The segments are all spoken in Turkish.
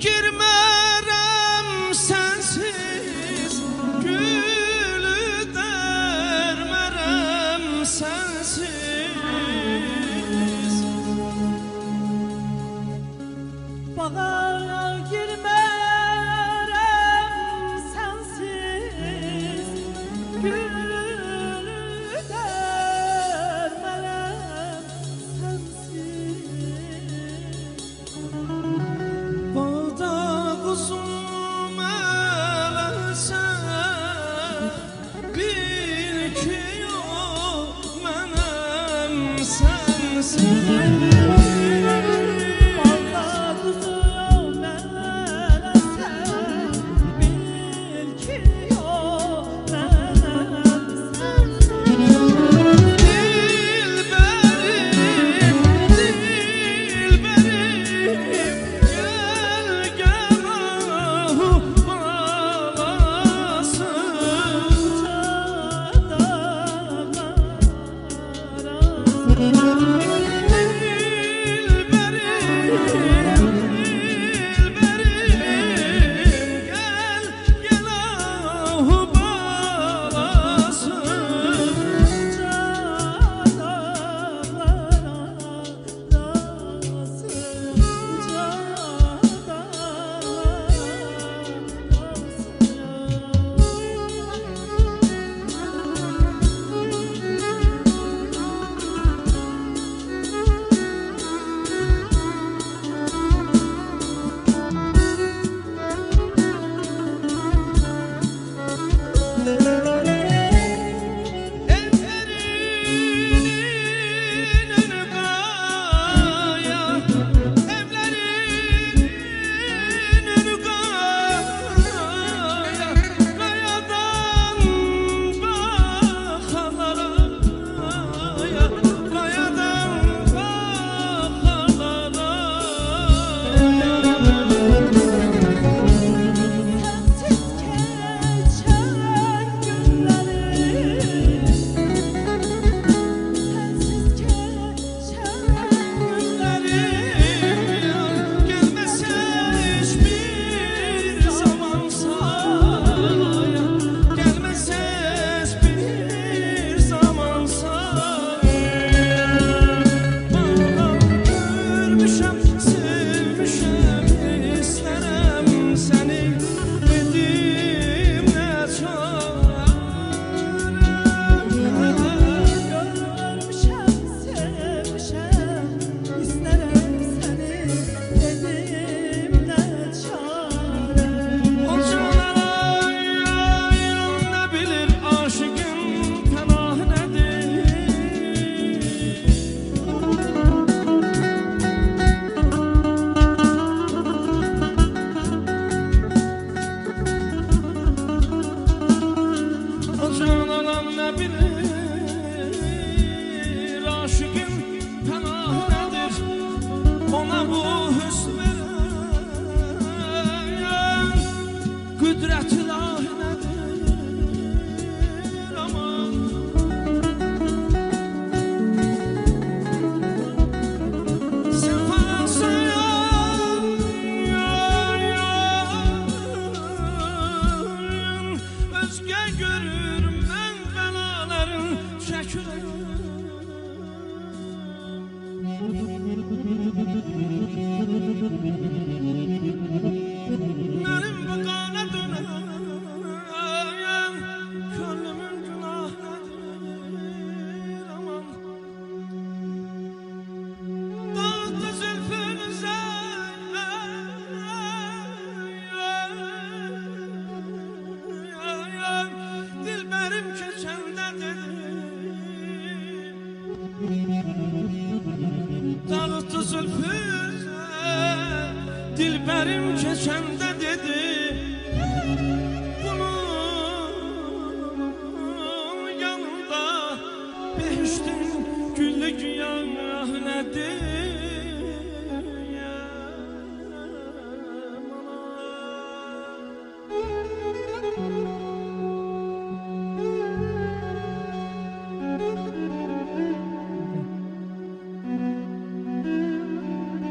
girmərəm sensiz, gülü dərmərəm sensiz. Bağa girmərəm sensiz, gülü dərmərəm sensiz. Bağda quzum eləsən, bil ki yox mənəm sensiz. Dağıttı zülfünüze, dilberim keçəndə dedi, bunun yanında behiştin güllü güyan nədir?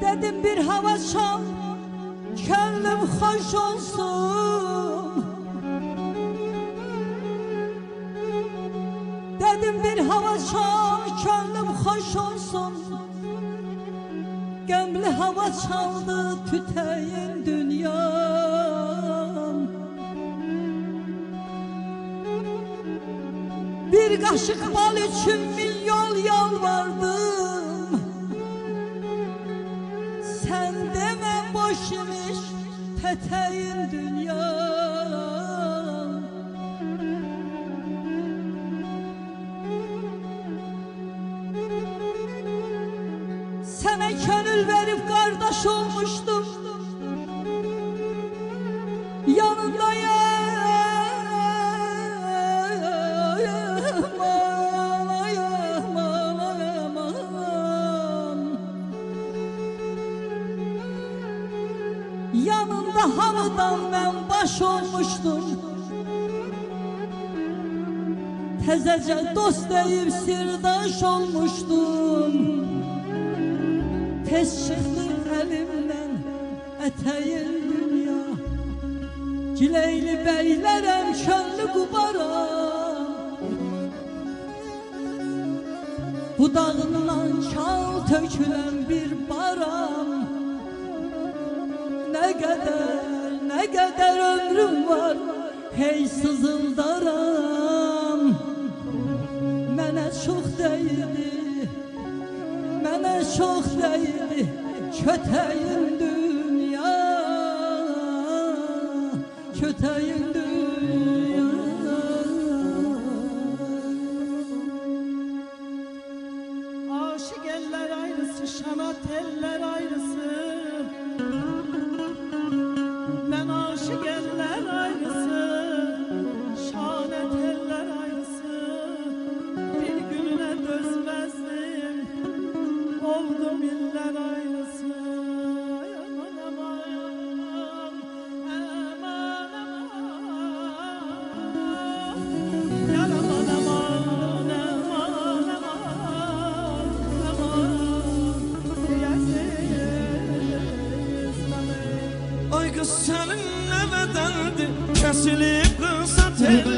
Dedim bir hava şal Könlüm hoş olsun. Dedim bir hava çal, könlüm hoş olsun. Gömlü hava çaldı tüteyin dünyam. Bir kaşık bal için milyon yalvardım. Sen deme boş imiş peteğin dünyam. Sana gönül verip kardeş olmuştum. Yanındayım. Yanında hamıdan ben baş olmuştum. Tezece dost deyip sirdaş olmuştum. Tez çıktı elimden eteğin dünya. Cileyli beylerem könlü kubaram. Budağından çal tökülen bir baram. Ne kadar ömrüm var, hey sızıldaram. Mənə çox değdi, mənə çox değdi kötəyin dünya, kötəyin dünya. Aşık eller ayrısı, şanat eller ayrısı. Ben aşık eller ayrısı, şanet eller ayrısı. Bir gününe dözmezdim, oldum iller ayrısı. Aman aman, aman aman, yan aman aman, aman aman, aman, diyesiz bana. Ay kız senin ne bedendi kesilip kısa tel.